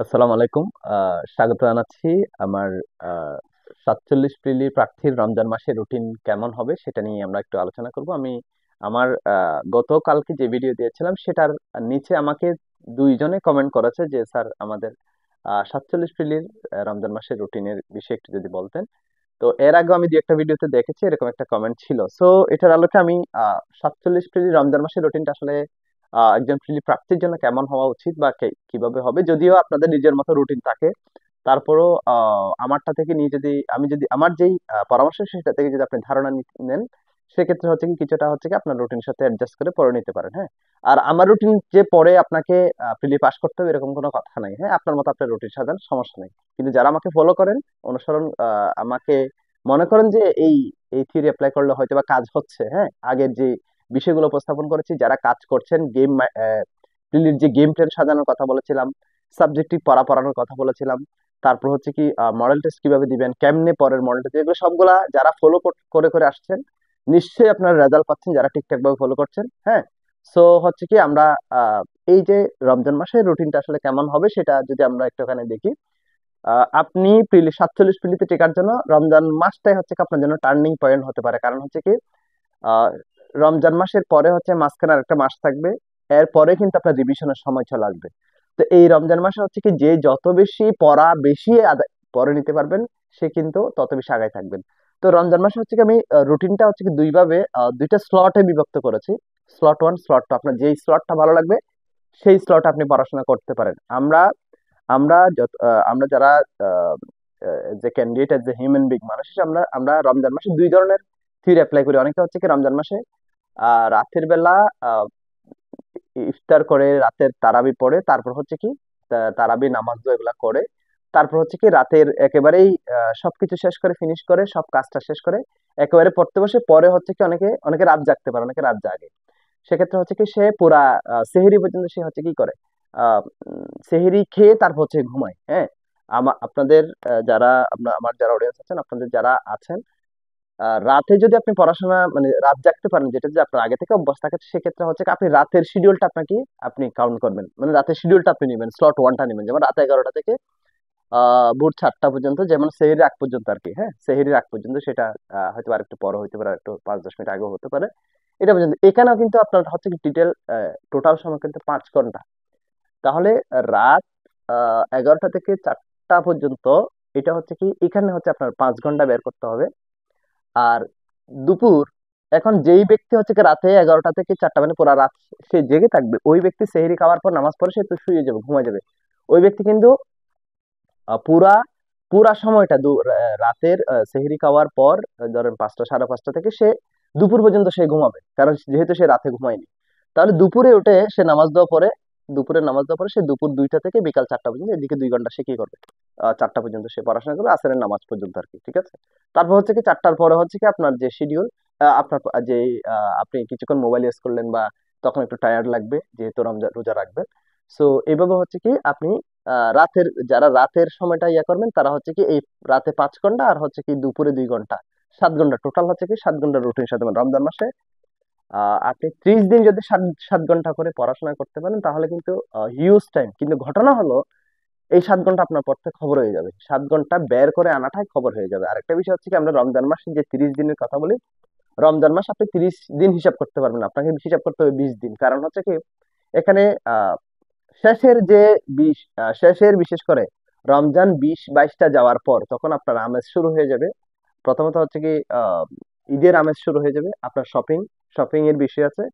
আসসালামু আলাইকুম। স্বাগত জানাচ্ছি। আমার ৪৭ প্রিলি প্রার্থীর রমজান মাসের রুটিন কেমন হবে সেটা নিয়ে আমরা একটু আলোচনা করব। আমি আমার গতকালকে যে ভিডিও দিয়েছিলাম সেটার নিচে আমাকে ২ জনে কমেন্ট করেছে যে, "স্যার আমাদের ৪৭ প্রিলির রমজান মাসের রুটিনের বিষয়ে একটু যদি বলতেন।" তো এর আগেও আমি ২-১ টা ভিডিওতে দেখেছি এরকম একটা কমেন্ট ছিল। সো এটার আলোকে আমি ৪৭ প্রিলি রমজান মাসের রুটিনটা আসলে একজন প্রিলি প্রার্থীর জন্য কেমন হওয়া উচিত বা কিভাবে হবে, যদিও আপনাদের নিজের মতো রুটিন থাকে, তারপরও আমারটা থেকে নিয়ে যদি আমি যদি আমার যেই পরামর্শ সেটা থেকে যদি আপনি ধারণা নেন, সেক্ষেত্রে হচ্ছে কি কিছুটা হচ্ছে কি আপনার রুটিনের সাথে অ্যাডজাস্ট করে পড়ে নিতে পারেন। হ্যাঁ, আর আমার রুটিন যে পড়ে আপনাকে প্রিলি পাস করতে হবে এরকম কোনো কথা নাই। হ্যাঁ, আপনার মতো আপনার রুটিন সাজান, সমস্যা নেই। কিন্তু যারা আমাকে ফলো করেন, অনুসরণ আমাকে মনে করেন যে এই এই থিওরি অ্যাপ্লাই করলে হয়তো বা কাজ হচ্ছে। হ্যাঁ, আগের যে বিষয়গুলো উপস্থাপন করেছি, যারা কাজ করছেন, প্রিলির যে গেম প্ল্যান সাজানোর কথা বলেছিলাম, সাবজেক্টিভ পড়ানোর কথা বলেছিলাম, তারপর হচ্ছে কি মডেল টেস্ট কিভাবে দিবেন, কেমনে পরের মডেল টেস্ট, এগুলো সবগুলা যারা ফলো করে করে আসছেন, নিশ্চয়ই আপনারা রেজাল্ট পাচ্ছেন যারা ঠিকঠাক ভাবে ফলো করছেন। হ্যাঁ, সো হচ্ছে কি আমরা এই যে রমজান মাসের রুটিনটা আসলে কেমন হবে সেটা যদি আমরা একটুখানি দেখি। আপনি প্রিলি ৪৭ প্রিলিতে টেকার জন্য রমজান মাসটাই হচ্ছে কি আপনার জন্য টার্নিং পয়েন্ট হতে পারে। কারণ হচ্ছে কি আহ রমজান মাসের পরে হচ্ছে মাঝখানে আরেকটা মাস থাকবে, এরপরে কিন্তু আপনার রিভিশনের সময় চলে আসবে। তো এই রমজান মাসে হচ্ছে কি যে যত বেশি পড়া বেশি পড়ে নিতে পারবেন, সে কিন্তু তত বেশি আগায় থাকবেন। তো রমজান মাসে হচ্ছে কি আমি রুটিনটা হচ্ছে কি দুই ভাবে, দুইটা স্লটে বিভক্ত করেছি। স্লট ওয়ান, স্লট টু, আপনার যেই স্লটটা ভালো লাগবে সেই স্লটে আপনি পড়াশোনা করতে পারেন। আমরা আমরা আমরা যারা আহ, যে ক্যান্ডিডেট, যে হিউম্যান বিং মানুষ হিসেবে আমরা আমরা রমজান মাসে দুই ধরনের থিওরি অ্যাপ্লাই করি। অনেকে হচ্ছে কি রমজান মাসে রাতের বেলা আহ, ইফতার করে রাতের তারাবি পড়ে, তারপর হচ্ছে কি তারাবি নামাজ এগুলা করে, তারপর হচ্ছে কি রাতের একেবারেই সবকিছু শেষ করে, ফিনিশ করে, সব কাজটা শেষ করে একেবারে পড়তে বসে। পরে হচ্ছে কি অনেকে অনেকে রাত জাগতে পারে, অনেকে রাত জাগে। সেক্ষেত্রে হচ্ছে কি সে পুরা সেহরি পর্যন্ত সে হচ্ছে কি করে, সেহরি খেয়ে তারপর হচ্ছে ঘুমায়। হ্যাঁ, আপনাদের যারা আমার যারা অডিয়েন্স আছেন, আপনাদের যারা আছেন, রাতে যদি আপনি পড়াশোনা মানে রাত জাগতে পারেন, যেটা যদি আপনার আগে থেকে অভ্যাস থাকে, সেক্ষেত্রে হচ্ছে কি আপনি রাতের শিডিউলটা আপনি কাউন্ট করবেন, মানে রাতের শিডিউলটা আপনি নেবেন, স্লট ওয়ানটা নেবেন, যেমন রাত 11টা থেকে ভোর 4টা পর্যন্ত, যেমন সেহরির আগ পর্যন্ত আর কি। হ্যাঁ, সেহরির আগ পর্যন্ত, সেটা হয়তো আর একটু পরে হতে পারে, আর একটু 5-10 মিনিট আগেও হতে পারে। এটা পর্যন্ত এখানেও কিন্তু আপনার হচ্ছে কি ডিটেল টোটাল সময় কিন্তু 5 ঘন্টা। তাহলে রাত 11টা থেকে 4টা পর্যন্ত, এটা হচ্ছে কি এখানে হচ্ছে আপনার 5 ঘন্টা বের করতে হবে। আর দুপুর, এখন যেই ব্যক্তি হচ্ছে কি রাতে 11টা থেকে 4টা মানে পুরো রাত সে জেগে থাকবে, ওই ব্যক্তি সেহরি খাওয়ার পর নামাজ পড়ে সে তো শুয়ে যাবে, ঘুমায় যাবে। ওই ব্যক্তি কিন্তু পুরা পুরা সময়টা রাতের সেহরি খাওয়ার পর ধরেন 5টা 5:30 থেকে সে দুপুর পর্যন্ত সে ঘুমাবে, কারণ যেহেতু সে রাতে ঘুমায়নি। তাহলে দুপুরে উঠে সে নামাজ দেওয়া পরে, দুপুরে নামাজ দেওয়ার পরে সে দুপুর 2টা থেকে বিকাল 4টা পর্যন্ত, এদিকে 2 ঘন্টা সে কি করবে, 4টা পর্যন্ত সে পড়াশোনা করবে, আসরের নামাজ পর্যন্ত আর কি। ঠিক আছে, তারপর হচ্ছে কি 4টার পরে হচ্ছে কি আপনার যে শিডিউল, আপনার যে আপনি কিছুক্ষণ মোবাইল ইউজ করলেন বা তখন একটু টায়ার্ড লাগবে যেহেতু রমজান রোজা রাখবেন। সো এইভাবে হচ্ছে কি আপনি রাতের, যারা রাতের সময়টা ইয়া করবেন তারা হচ্ছে কি এই রাতে 5 ঘন্টা আর হচ্ছে কি দুপুরে 2 ঘন্টা, 7 ঘন্টা টোটাল হচ্ছে কি 7 ঘন্টা রুটিন সাথে রমজান মাসে আপনি 30 দিন যদি 7 7 ঘন্টা করে পড়াশোনা করতে পারেন, তাহলে কিন্তু হিউজ টাইম। কিন্তু ঘটনা হলো এই 7 ঘন্টা আপনার পড়তে খবর হয়ে যাবে, 7 ঘন্টা বের করে আনাটাই খবর হয়ে যাবে। আরেকটা বিষয় হচ্ছে কি আমরা রমজান মাসে যে 30 দিনের কথা বলি, রমজান মাস আপনি 30 দিন হিসাব করতে পারবেন না, আপনাকে হিসাব করতে হবে 20 দিন। কারণ হচ্ছে কি এখানে শেষের যে শেষের বিশেষ করে রমজান 20-22টা যাওয়ার পর তখন আপনার আমেজ শুরু হয়ে যাবে। প্রথমত হচ্ছে কি ঈদের আমেজ শুরু হয়ে যাবে, আপনার শপিং এর বিষয় আছে,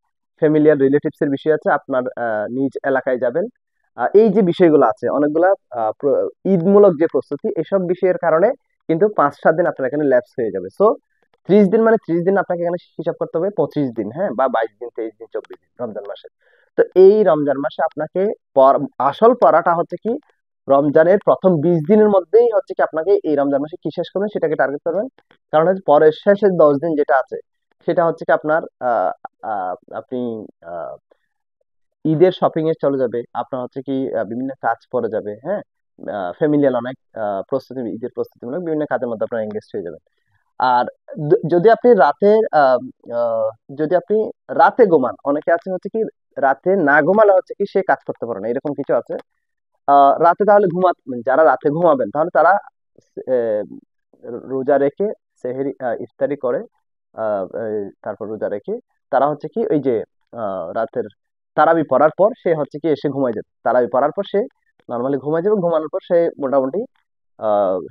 ফ্যামিলিয়ার রিলেটিভস এর বিষয় আছে, আপনার নিজ এলাকায় যাবেন। এই যে বিষয়গুলো আছে অনেকগুলা, ঈদমূলক যে প্রস্তুতি, এসব বিষয়ের কারণে কিন্তু 5-7 দিন আপনার এখানে ল্যাপস হয়ে যাবে। সো 30 দিন মানে 30 দিন আপনাকে এখানে হিসাব করতে হবে 25 দিন, হ্যাঁ, বা 22 দিন, 23 দিন, 24 দিন রমজান মাসে। তো এই রমজান মাসে আপনাকে আসল পড়াটা হচ্ছে কি রমজানের প্রথম 20 দিনের মধ্যেই হচ্ছে কি আপনাকে এই রমজান মাসে কি শেষ করবেন সেটাকে টার্গেট করবেন। কারণ হচ্ছে পরের শেষের 10 দিন যেটা আছে সেটা হচ্ছে কি আপনার আপনি আহ, ঈদের শপিং এ চলে যাবে, আপনার হচ্ছে কি বিভিন্ন কাজ পড়ে যাবে। হ্যাঁ, ফ্যামিলিয়াল অনেক প্রস্তুতি, ঈদের প্রস্তুতিমূলক বিভিন্ন কাজের মধ্যে আপনার এঙ্গেজ হয়ে যাবেন। আর যদি আপনি রাতের আহ, যদি আপনি রাতে ঘুমান, অনেকে আছে হচ্ছে কি রাতে না ঘুমালে হচ্ছে কি সে কাজ করতে পারে না, এরকম কিছু আছে। রাতে তাহলে যারা রাতে ঘুমাবেন তাহলে তারা আহ, রোজা রেখে ইফতারি করে, তারপর রোজা রেখে তারা হচ্ছে কি ওই যে রাতের তারাবি পড়ার পর সে হচ্ছে কি এসে ঘুমায় যাবে, তারাবি পড়ার পর সে নর্মালি ঘুমায় যাবে, ঘুমানোর পর সে মোটামুটি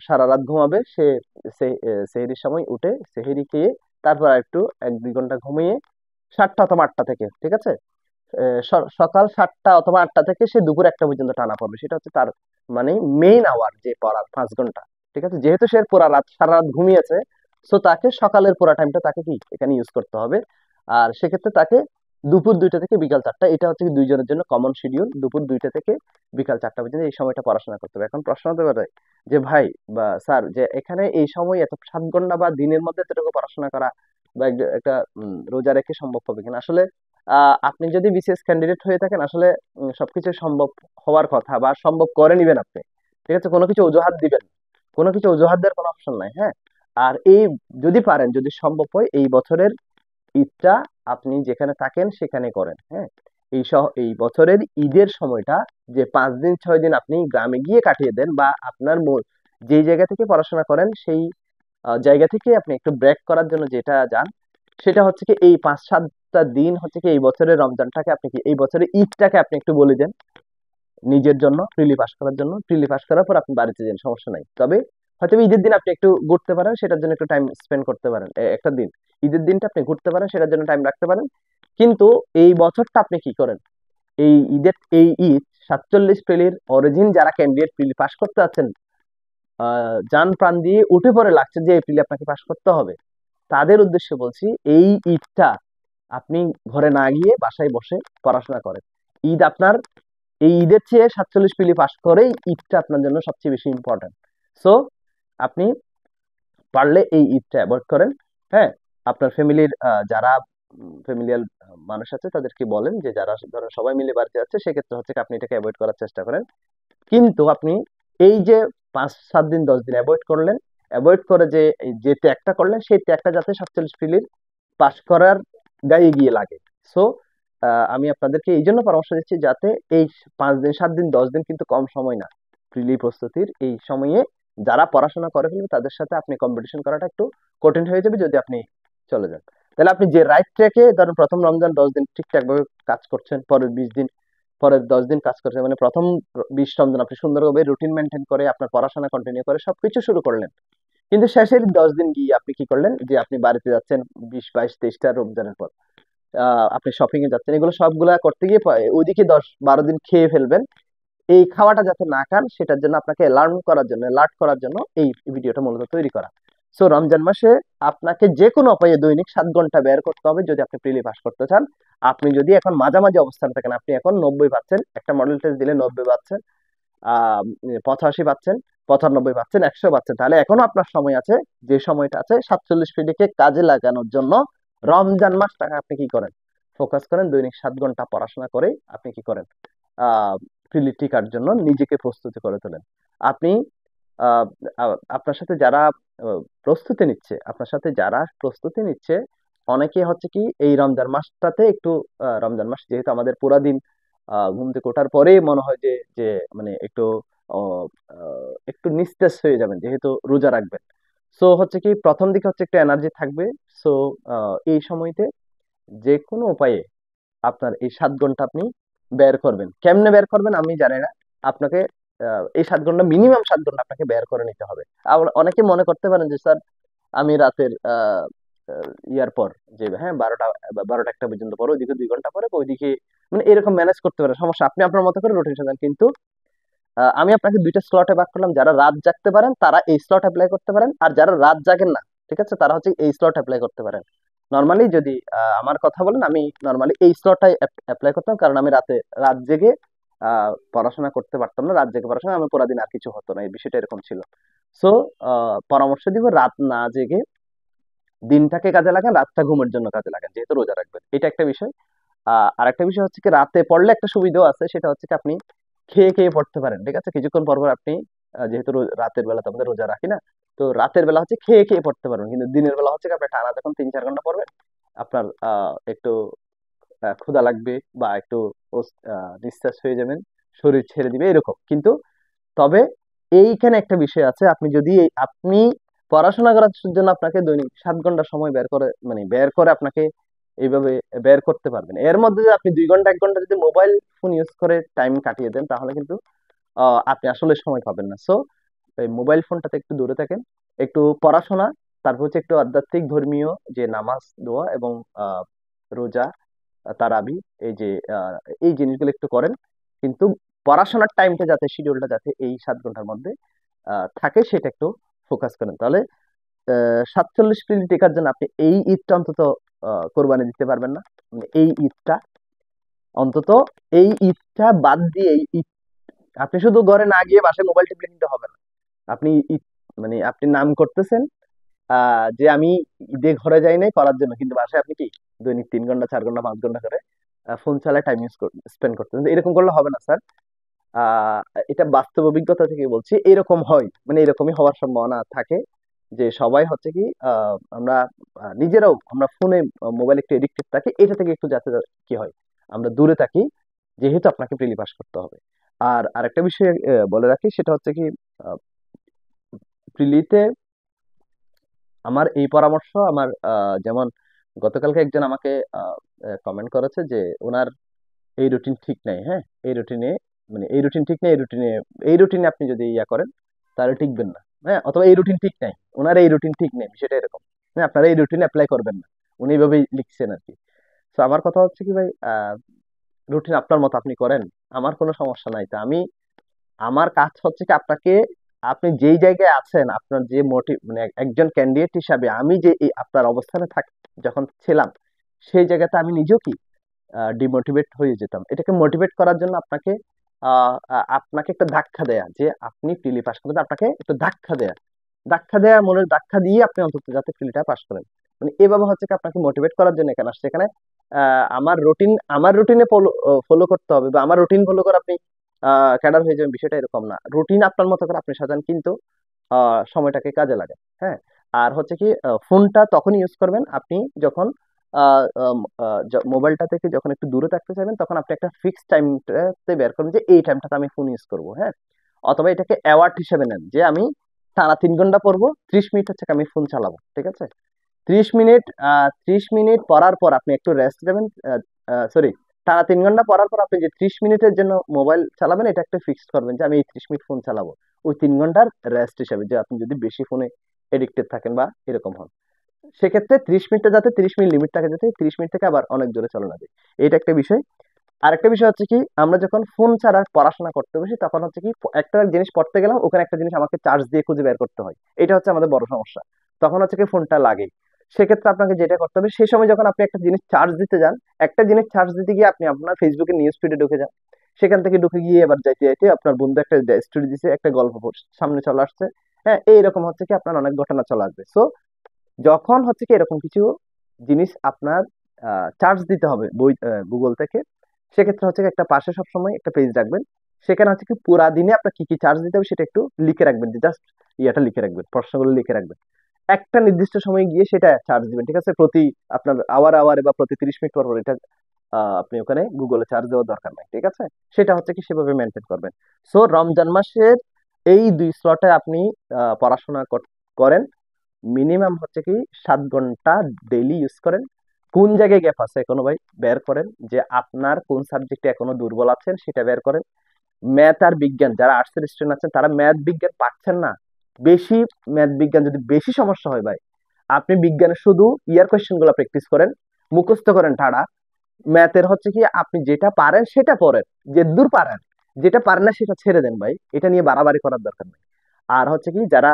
সারা রাত ঘুমাবে, সে সেহরির সময় উঠে সেহরি খেয়ে তারপর একটু 1-2 ঘন্টা ঘুমিয়ে 7টা অথবা 8টা থেকে, ঠিক আছে, সকাল 7টা অথবা 8টা থেকে সে দুপুর 1টা পর্যন্ত টানা পড়বে, সেটা হচ্ছে তার মানে মেইন আওয়ার যে পড়ার 5 ঘন্টা। ঠিক আছে, যেহেতু সে পুরা রাত সারা রাত ঘুমিয়েছে, সো তাকে সকালের পুরা টাইমটা তাকে কি এখানে ইউজ করতে হবে। আর সেক্ষেত্রে তাকে দুপুর 2টা থেকে বিকাল 4টা, এটা হচ্ছে কি দুইজনের জন্য কমন শিডিউল, দুপুর 2টা থেকে বিকাল 4টা পর্যন্ত এই সময়টা পড়াশোনা করতে হবে। এখন প্রশ্ন হতে পারে যে ভাই বা স্যার, যে এখানে এই সময় এত 7 ঘন্টা বা দিনের মধ্যে এতটুকু পড়াশোনা করা বা একটা রোজা রেখে সম্ভব হবে কিনা? আসলে আপনি যদি বিসিএস ক্যান্ডিডেট হয়ে থাকেন, আসলে সবকিছু সম্ভব হওয়ার কথা বা সম্ভব করে নিবেন আপনি। ঠিক আছে, কোনো কিছু অজুহাত দিবেন, কোনো কিছু অজুহাত দেওয়ার কোনো অপশন নাই। হ্যাঁ, আর এই যদি পারেন, যদি সম্ভব হয়, এই বছরের ঈদটা আপনি যেখানে থাকেন সেখানে করেন। হ্যাঁ, এই বছরের ঈদের সময়টা যে 5 দিন 6 দিন আপনি গ্রামে গিয়ে কাটিয়ে দেন, বা আপনার যেই জায়গা থেকে পড়াশোনা করেন সেই জায়গা থেকে আপনি একটু ব্রেক করার জন্য যেটা যান, সেটা হচ্ছে কি এই 5-7টা দিন হচ্ছে কি এই বছরের রমজানটাকে আপনি কি এই বছরের ঈদটাকে আপনি একটু বলে দেন নিজের জন্য, প্রিলি পাস করার জন্য। প্রিলি পাস করার পর আপনি বাড়িতে যান, সমস্যা নাই। তবে হয়তো ঈদের দিন আপনি একটু ঘুরতে পারেন, সেটার জন্য একটু টাইম স্পেন্ড করতে পারেন। একটা দিন ঈদের দিনটা আপনি ঘুরতে পারেন, সেটার জন্য টাইম রাখতে পারেন। কিন্তু এই বছরটা আপনি কি করেন, এই ঈদ 47 প্রিলির অরিজিন যারা ক্যান্ডিডেট প্রিলি পাস করতে আছেন, যান প্রাণ দিয়ে উঠে পড়ে লাগছে যে এই প্রিলি আপনাকে পাস করতে হবে, তাদের উদ্দেশ্যে বলছি, এই ঈদটা আপনি ঘরে না গিয়ে বাসায় বসে পড়াশোনা করেন। ঈদ আপনার এই ঈদের চেয়ে 47 প্রিলি পাস করেই ঈদটা আপনার জন্য সবচেয়ে বেশি ইম্পর্টেন্ট। সো আপনি পারলে এই ঈদটা অ্যাভয়েড করেন। হ্যাঁ, আপনার ফ্যামিলির যারা ফ্যামিলিয়াল মানুষ আছে তাদেরকে বলেন যে যারা ধরেন সবাই মিলে বাড়িতে আছে, সেক্ষেত্রে হচ্ছে কি আপনি এটাকে অ্যাভয়েড করার চেষ্টা করেন। কিন্তু আপনি এই যে 5-7 দিন 10 দিন অ্যাভয়েড করলেন, অ্যাভয়েড করে যে যে ত্যাগটা করলেন, সেই ত্যাগটা যাতে 47 প্রিলির পাস করার গায়ে গিয়ে লাগে। সো আমি আপনাদেরকে এই জন্য পরামর্শ দিচ্ছি, যাতে এই 5 দিন 7 দিন 10 দিন কিন্তু কম সময় না প্রিলি প্রস্তুতির। এই সময়ে যারা পড়াশোনা করে ফেলবে তাদের সাথে আপনি কম্পিটিশন করাটা একটু কঠিন হয়ে যাবে যদি আপনি চলে যান। তাহলে আপনি যে রাইট ট্র্যাকে ধরেন প্রথম রমজান 10 দিন ঠিকঠাক ভাবে কাজ করছেন, পরের 20 দিন, পরের 10 দিন কাজ করছেন, মানে প্রথম 20 রমজান আপনি সুন্দরভাবে রুটিন মেনটেন করে আপনার পড়াশোনা কন্টিনিউ করে সবকিছু শুরু করলেন। কিন্তু শেষের 10 দিন গিয়ে আপনি কি করলেন, যে আপনি বাড়িতে যাচ্ছেন 20 22 23টা রমজানের পর, আপনি শপিং এ যাচ্ছেন, এগুলো সবগুলা করতে গিয়ে ওইদিকে 10-12 দিন খেয়ে ফেলবেন। এই খাওয়াটা যাতে না খান সেটার জন্য আপনাকে অ্যালার্ট করার জন্য এই ভিডিওটা মূলত তৈরি করা। সো রমজান মাসে আপনাকে যে কোনো উপায়ে দৈনিক 7 ঘন্টা বের করতে হবে যদি আপনি প্রিলি পাস করতে চান। আপনি যদি এখন মাঝামাঝি অবস্থান থাকেন, আপনি এখন 90 পাচ্ছেন, একটা মডেল টেস্ট দিলে 90 পাচ্ছেন, 85 পাচ্ছেন, 95 পাচ্ছেন, 100 পাচ্ছেন, তাহলে এখনো আপনার সময় আছে। যে সময়টা আছে 47 প্রিলিকে কাজে লাগানোর জন্য রমজান মাসটাকে আপনি কি করেন, ফোকাস করেন, দৈনিক 7 ঘন্টা পড়াশোনা করে আপনি কি করেন, প্রিলি টিকার জন্য নিজেকে প্রস্তুতি করে তোলেন। আপনি আহ, আপনার সাথে যারা প্রস্তুতি নিচ্ছে অনেকে হচ্ছে কি এই রমজান মাসটাতে একটু রমজান মাস যেহেতু আমাদের পুরা দিন ঘুম থেকে ওঠার পরেই মনে হয় যে যে মানে একটু একটু নিস্তেজ হয়ে যাবেন যেহেতু রোজা রাখবেন। সো হচ্ছে কি প্রথম দিকে হচ্ছে একটু এনার্জি থাকবে। সো এই সময়তে যে কোনো উপায়ে আপনার এই 7 ঘন্টা আপনি বের করবেন। কেমনে বের করবেন আমি জানি না। আপনাকে এই 7 ঘন্টা, মিনিমাম 7 ঘন্টা আপনাকে বের করে নিতে হবে। আবার অনেকে মনে করতে পারেন যে স্যার আমি রাতের ইয়ার পর যে হ্যাঁ 12টা 1টা পর্যন্ত পরে, ওইদিকে 2 ঘন্টা পরে, ওইদিকে মানে এরকম ম্যানেজ করতে পারেন, সমস্যা, আপনি আপনার মতো করে রুটিন সাজান। কিন্তু আমি আপনাকে দুইটা স্লটে ভাগ করলাম, যারা রাত জাগতে পারেন তারা এই স্লট অ্যাপ্লাই করতে পারেন, আর যারা রাত জাগেন না, ঠিক আছে, তারা হচ্ছে এই স্লট অ্যাপ্লাই করতে পারেন। নর্মালি যদি আমার কথা বলেন, আমি নর্মালি এই স্লটটাই অ্যাপ্লাই করতাম, কারণ আমি রাত জেগে পড়াশোনা করতে পারতাম না। রাত জেগে পড়াশোনা আমার পুরা দিন আর কিছু হতো না, এই বিষয়টা এরকম ছিল। সো পরামর্শ দিব, রাত না জেগে দিনটাকে কাজে লাগান, রাতটা ঘুমের জন্য কাজে লাগান, যেহেতু রোজা রাখবেন, এটা একটা বিষয়। আর একটা বিষয় হচ্ছে কি, রাতে পড়লে একটা সুবিধাও আছে, সেটা হচ্ছে কি আপনি খেয়ে খেয়ে পড়তে পারেন। ঠিক আছে, কিছুক্ষণ পর পর আপনি যেহেতু রাতের বেলা তো আমাদের রোজা রাখি না, তো রাতের বেলা হচ্ছে খেয়ে খেয়ে পড়তে পারবেন। কিন্তু দিনের বেলা হচ্ছে কি আপনি টানা যখন 3-4 ঘন্টা পড়বেন, আপনার একটু ক্ষুধা লাগবে বা একটু নিস্তেজ হয়ে যাবেন, শরীর ছেড়ে দিবে এরকম। কিন্তু তবে এইখানে একটা বিষয় আছে, আপনি যদি আপনি পড়াশোনা করার জন্য আপনাকে দৈনিক 7 ঘন্টা সময় বের করে আপনাকে এইভাবে বের করতে পারবেন। এর মধ্যে যদি আপনি 2 ঘন্টা 1 ঘন্টা যদি মোবাইল ফোন ইউজ করে টাইম কাটিয়ে দেন, তাহলে কিন্তু আপনি আসলে সময় পাবেন না। সো এই মোবাইল ফোনটাতে একটু দূরে থাকেন, একটু পড়াশোনা, তারপর হচ্ছে একটু আধ্যাত্মিক ধর্মীয় যে নামাজ, দোয়া এবং আহ, রোজা, তারাবি, এই যে আহ, এই জিনিসগুলো একটু করেন। কিন্তু পড়াশোনার টাইমটা যাতে, শিডিউলটা যাতে এই 7 ঘন্টার মধ্যে থাকে, সেটা একটু ফোকাস করেন। তাহলে 47 মিনিট টেকার জন্য আপনি এই ঈদটা অন্তত কোরবানি দিতে পারবেন না? মানে এই ঈদটা অন্তত, এই ঈদটা বাদ দিয়ে এই ঈদ আপনি শুধু ঘরে না গিয়ে বাসায় মোবাইল টিপলে কিন্তু হবে না। আপনি মানে আপনি নাম করতেছেন যে আমি ঈদে ঘরে যাই নাই পড়ার জন্য, কিন্তু বাসায় আপনি কি দৈনিক 3 ঘন্টা 4 ঘন্টা 5 ঘন্টা করে ফোন চালায় টাইম স্পেন্ড করতেছেন। এরকম করলে হবে না স্যার। আহ এটা বাস্তব অভিজ্ঞতা থেকে বলছি, এরকম হয়, মানে এরকমই হওয়ার সম্ভাবনা থাকে যে সবাই হচ্ছে কি আমরা নিজেরাও আমরা ফোনে মোবাইল একটু এডিক্টেড থাকি, এটা থেকে একটু যাতে কি হয় আমরা দূরে থাকি, যেহেতু আপনাকে প্রিলি পাস করতে হবে। আর আরেকটা বিষয় বলে রাখি, সেটা হচ্ছে কি প্রিলিতে আমার এই পরামর্শ, আমার যেমন গতকালকে একজন আমাকে কমেন্ট করেছে যে ওনার এই রুটিন ঠিক নাই, হ্যাঁ, এই রুটিনে, মানে এই রুটিন ঠিক নেই, এই রুটিনে আপনি যদি ইয়া করেন তাহলে টিকবেন না, হ্যাঁ, অথবা এই রুটিন ঠিক নাই, ওনার এই রুটিন ঠিক নেই, সেটা এরকম, হ্যাঁ, আপনারা এই রুটিন অ্যাপ্লাই করবেন না, উনি এইভাবেই লিখছেন আর কি। তো আমার কথা হচ্ছে কি ভাই, রুটিন আপনার মতো আপনি করেন, আমার কোনো সমস্যা নাই। তো আমার কাজ হচ্ছে কি আপনাকে, আপনি যেই জায়গায় আছেন, আপনার যে মোটিভ, মানে একজন ক্যান্ডিডেট হিসাবে আমি যে আপনার অবস্থানে যখন ছিলাম, সেই জায়গাতে আমি নিজেও কি ডিমোটিভেট হয়ে যেতাম। এটাকে মোটিভেট করার জন্য আপনাকে একটা ধাক্কা দেয়া, যে আপনি প্রিলি পাস করতে, আপনাকে একটা ধাক্কা দেয়া, মনের ধাক্কা দিয়ে আপনি অন্তত যাতে প্রিলিটা পাস করেন, মানে এভাবে হচ্ছে কি আপনাকে মোটিভেট করার জন্য এখানে আসছে। এখানে আমার রুটিনে ফলো ফলো করতে হবে, বা আমার রুটিন ফলো করে আপনি ক্যাডার হয়ে যাবেন, বিষয়টা এরকম না। রুটিন আপনার মতো করে আপনি সাজান, কিন্তু সময়টাকে কাজে লাগান, হ্যাঁ। আর হচ্ছে কি ফোনটা তখন ইউজ করবেন আপনি যখন মোবাইলটা থেকে যখন একটু দূরে থাকতে চাইবেন, তখন আপনি একটা ফিক্সড টাইমটাতে বের করবেন যে এই টাইমটাতে আমি ফোন ইউজ করবো, হ্যাঁ। অথবা এটাকে অ্যাওয়ার্ড হিসেবে নেন, যে আমি টানা 3 ঘন্টা পড়বো, 30 মিনিট হচ্ছে কি আমি ফোন চালাবো, ঠিক আছে। 30 মিনিট 30 মিনিট পড়ার পর আপনি একটু রেস্ট দেবেন, সরি, টানা 3 ঘন্টা পড়ার পর আপনি যে 30 মিনিটের জন্য মোবাইল চালাবেন, এটা একটা ফিক্সড করবেন যে আমি এই 30 মিনিট ফোন চালাবো, ওই 3 ঘন্টার রেস্ট হিসাবে, যে আপনি যদি বেশি ফোনে এডিক্টেড থাকেন বা এরকম হন, সেক্ষেত্রে 30 মিনিটটা যাতে 30 মিনিট লিমিট থাকে, যাতে 30 মিনিট থেকে আবার অনেক জোরে চলে না যায়, এটা একটা বিষয়। আরেকটা বিষয় হচ্ছে কি, আমরা যখন ফোন ছাড়া পড়াশোনা করতে বসি, তখন হচ্ছে কি একটা জিনিস পড়তে গেলাম, ওখানে একটা জিনিস আমাকে চার্জ দিয়ে খুঁজে বের করতে হয়, এটা হচ্ছে আমাদের বড় সমস্যা। তখন হচ্ছে কি ফোনটা লাগে। সেক্ষেত্রে আপনাকে যেটা করতে হবে, সেই সময় যখন আপনি একটা জিনিস চার্জ দিতে যান, একটা জিনিস চার্জ দিতে গিয়ে আপনি আপনার ফেসবুকের নিউজ ফিডে ঢুকে যান, সেখান থেকে ঢুকে গিয়ে এবার যাইতে যাইতে আপনার বন্ধু একটা স্টোরি দিছে, একটা গল্প সামনে চলে আসছে, হ্যাঁ, এইরকম হচ্ছে কি আপনার অনেক ঘটনা চলে আসবে। সো যখন হচ্ছে কি এরকম কিছু জিনিস আপনার চার্জ দিতে হবে বই গুগল থেকে, সেক্ষেত্রে হচ্ছে কি একটা পাশে সবসময় একটা পেজ রাখবেন, সেখানে হচ্ছে কি পুরা দিনে আপনার কি কি চার্জ দিতে হবে সেটা একটু লিখে রাখবেন, যে জাস্ট ইয়েটা লিখে রাখবেন, প্রশ্নগুলো লিখে রাখবেন, একটা নির্দিষ্ট সময় গিয়ে সেটা চার্জ দিবেন, ঠিক আছে। প্রতি আপনার আওয়ারে বা প্রতি 30 মিনিট পর পর এটা আপনি ওখানে গুগলে চার্জ দেওয়ার দরকার নাই, ঠিক আছে। সেটা হচ্ছে কি সেভাবে মেনটেন করবেন। সো রমজান মাসের এই 2 স্লটে আপনি পড়াশোনা করেন, মিনিমাম হচ্ছে কি 7 ঘন্টা ডেইলি ইউজ করেন। কোন জায়গায় গ্যাপ আছে এখনো ভাই বের করেন, যে আপনার কোন সাবজেক্টে এখনো দুর্বল আছেন সেটা বের করেন। ম্যাথ আর বিজ্ঞান, যারা আর্টসের স্টুডেন্ট আছেন তারা ম্যাথ বিজ্ঞান পাচ্ছেন না, বেশি ম্যাথ বিজ্ঞান যদি বেশি সমস্যা হয় ভাই, আপনি বিজ্ঞানের শুধু ইয়ার কোয়েশ্চেন গুলো প্র্যাকটিস করেন, মুখস্থ করেন ঠাড়া। ম্যাথের হচ্ছে কি আপনি যেটা পারেন সেটা পড়েন, যে দূর পারেন, যেটা পারেন না সেটা ছেড়ে দেন ভাই, এটা নিয়ে বাড়াবাড়ি করার দরকার নেই। আর হচ্ছে কি যারা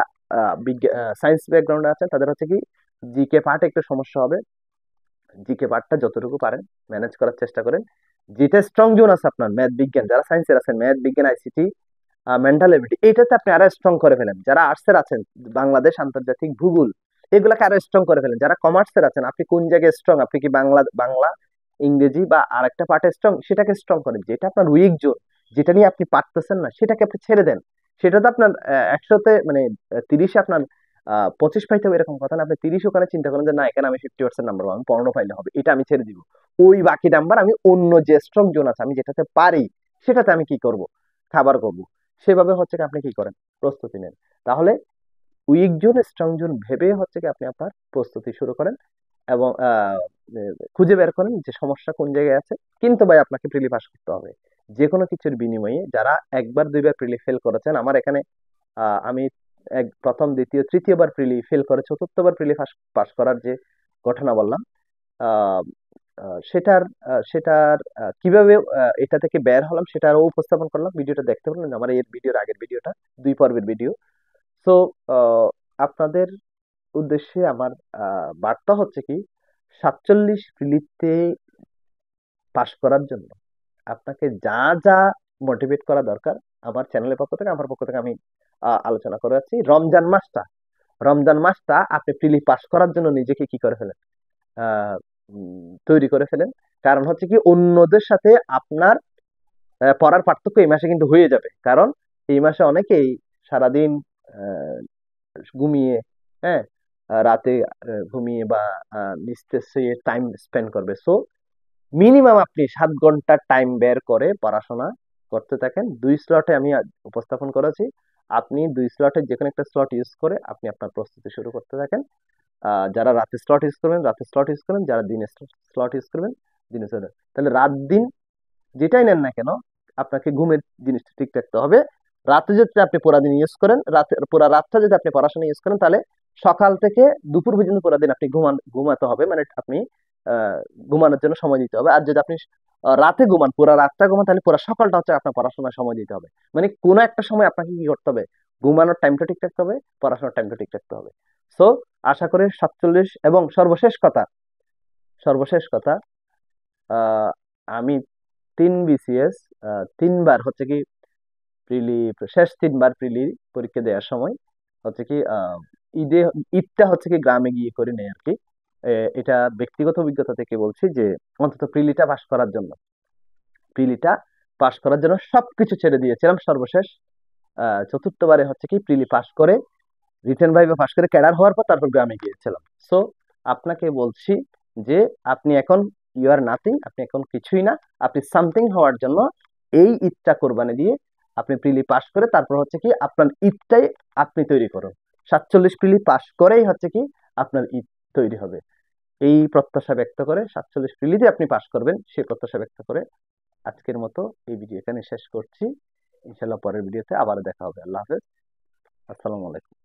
সায়েন্স ব্যাকগ্রাউন্ডে আছেন, তাদের হচ্ছে কি জিকে পার্টে একটু সমস্যা হবে, জিকে পার্টটা যতটুকু পারেন ম্যানেজ করার চেষ্টা করেন। যেটা স্ট্রং জোন আছে আপনার ম্যাথ বিজ্ঞান, যারা সায়েন্সের আছেন, ম্যাথ বিজ্ঞান আইসিটি মেন্টাল এবিলিটি, এটাতে আপনি আরো স্ট্রং করে ফেলেন। যারা আর্টসের আছেন, বাংলাদেশ, আন্তর্জাতিক, ভূগোল, এগুলাকে আরো স্ট্রং করে ফেলেন। যারা কমার্সের আছেন, আপনি কোন জায়গায় স্ট্রং, আপনি কি বাংলা বাংলা ইংরেজি বা আরেকটা পার্টে স্ট্রং, সেটাকে স্ট্রং করেন। যেটা আপনার উইক জোন, যেটা নিয়ে আপনি পারতেছেন না, সেটাকে আপনি ছেড়ে দেন। সেটা তো আপনার 100-তে মানে 30-এ আপনার 25 পাইতে হবে এরকম কথা না, আপনি 30 ওখানে চিন্তা করেন যে না, এখানে আমি 50% নাম্বার, আমি 15 পাইলে হবে, এটা আমি ছেড়ে দিব। ওই বাকি নাম্বার আমি অন্য যে স্ট্রং জোন আছে, আমি যেটাতে পারি সেটাতে আমি কি করব, খাবার করব। সেভাবে হচ্ছে কি আপনি কি করেন, প্রস্তুতি নেন। তাহলে উইক জোন স্ট্রং জোন ভেবে হচ্ছে কি আপনি আপনার প্রস্তুতি শুরু করেন এবং খুঁজে বের করেন যে সমস্যা কোন জায়গায় আছে। কিন্তু ভাই আপনাকে প্রিলি পাস করতে হবে যে কোনো কিছুর বিনিময়ে। যারা একবার দুইবার প্রিলি ফেল করেছেন, আমার এখানে আমি প্রথম দ্বিতীয় তৃতীয়বার প্রিলি ফেল করে চতুর্থবার প্রিলি পাস করার যে ঘটনা বললাম, আহ, সেটার কিভাবে এটা থেকে বের হলাম সেটারও উপস্থাপন করলাম। ভিডিওটা দেখতে পারলেন, আমার এই ভিডিওর আগের ভিডিওটা 2 পর্বের ভিডিও। তো আপনাদের উদ্দেশ্যে আমার বার্তা হচ্ছে কি, 47 প্রিলিতে পাশ করার জন্য আপনাকে যা যা মোটিভেট করা দরকার আমার চ্যানেলের পক্ষ থেকে, আমার পক্ষ থেকে আমি আলোচনা করে যাচ্ছি। রমজান মাসটা আপনি প্রিলি পাস করার জন্য নিজেকে কি করে ফেলেন, আহ, তৈরি করে ফেলেন। কারণ হচ্ছে কি, অন্যদের সাথে আপনার পড়ার পার্থক্য এই মাসে কিন্তু হয়ে যাবে। কারণ এই মাসে অনেকেই সারাদিন আহ, ঘুমিয়ে, হ্যাঁ, রাতে ঘুমিয়ে বা নিস্তেজ টাইম স্পেন্ড করবে। সো মিনিমাম আপনি 7 ঘন্টা টাইম বের করে পড়াশোনা করতে থাকেন। 2 স্লটে আমি উপস্থাপন করেছি, আপনি 2 স্লটের যে কোনো একটা স্লট ইউজ করে আপনি আপনার প্রস্তুতি শুরু করতে থাকেন। যারা রাতে স্লট ইউজ করবেন রাতে স্লট ইউজ করবেন, যারা দিনে স্লট ইউজ করবেন দিনে স্লট। তাহলে রাত দিন যেটাই নেন না কেন, আপনাকে ঘুমের জিনিসটা ঠিক রাখতে হবে। রাতে যদি আপনি পুরা দিন ইউজ করেন, রাতে পুরা রাতটা যদি আপনি পড়াশোনা ইউজ করেন, তাহলে সকাল থেকে দুপুর পর্যন্ত পুরা দিন আপনি ঘুমাতে হবে, মানে আপনি আহ, ঘুমানোর জন্য সময় দিতে হবে। আর যদি আপনি রাতে ঘুমান, পুরা রাতটা ঘুমান, তাহলে পুরা সকালটা হচ্ছে আপনার পড়াশোনায় সময় দিতে হবে। মানে কোনো একটা সময় আপনাকে কি করতে হবে, ঘুমানোর টাইমটা ঠিক রাখতে হবে, পড়াশোনার টাইমটা ঠিক রাখতে হবে। সো আশা করি 47, এবং সর্বশেষ কথা, আহ, আমি 3 BCS 3বার হচ্ছে কি প্রিলি, শেষ 3বার প্রিলি পরীক্ষা দেওয়ার সময় হচ্ছে কি ঈদে ঈদটা হচ্ছে কি গ্রামে গিয়ে করে নেই আর কি। এটা ব্যক্তিগত অভিজ্ঞতা থেকে বলছি যে অন্তত প্রিলিটা পাশ করার জন্য সবকিছু ছেড়ে দিয়েছিলাম। সর্বশেষ চতুর্থবারে হচ্ছে কি প্রিলি পাশ করে, রিটেন ভাইভা পাশ করে ক্যাডার হওয়ার পর তারপর গ্রামে গিয়েছিলাম। সো আপনাকে বলছি যে আপনি এখন ইউ আর নাথিং, আপনি এখন কিছুই না। আপনি সামথিং হওয়ার জন্য এই ঈদটা কোরবানি দিয়ে আপনি প্রিলি পাস করে তারপর হচ্ছে কি আপনার ঈদটাই আপনি তৈরি করুন। 47 প্রিলি পাস করেই হচ্ছে কি আপনার ঈদ তৈরি হবে। এই প্রত্যাশা ব্যক্ত করে, 47 প্রিলিতে আপনি পাস করবেন সেই প্রত্যাশা ব্যক্ত করে আজকের মতো এই ভিডিও এখানে শেষ করছি। ইনশাল্লাহ পরের ভিডিওতে আবার দেখা হবে। আল্লাহ হাফেজ, আসসালামু আলাইকুম।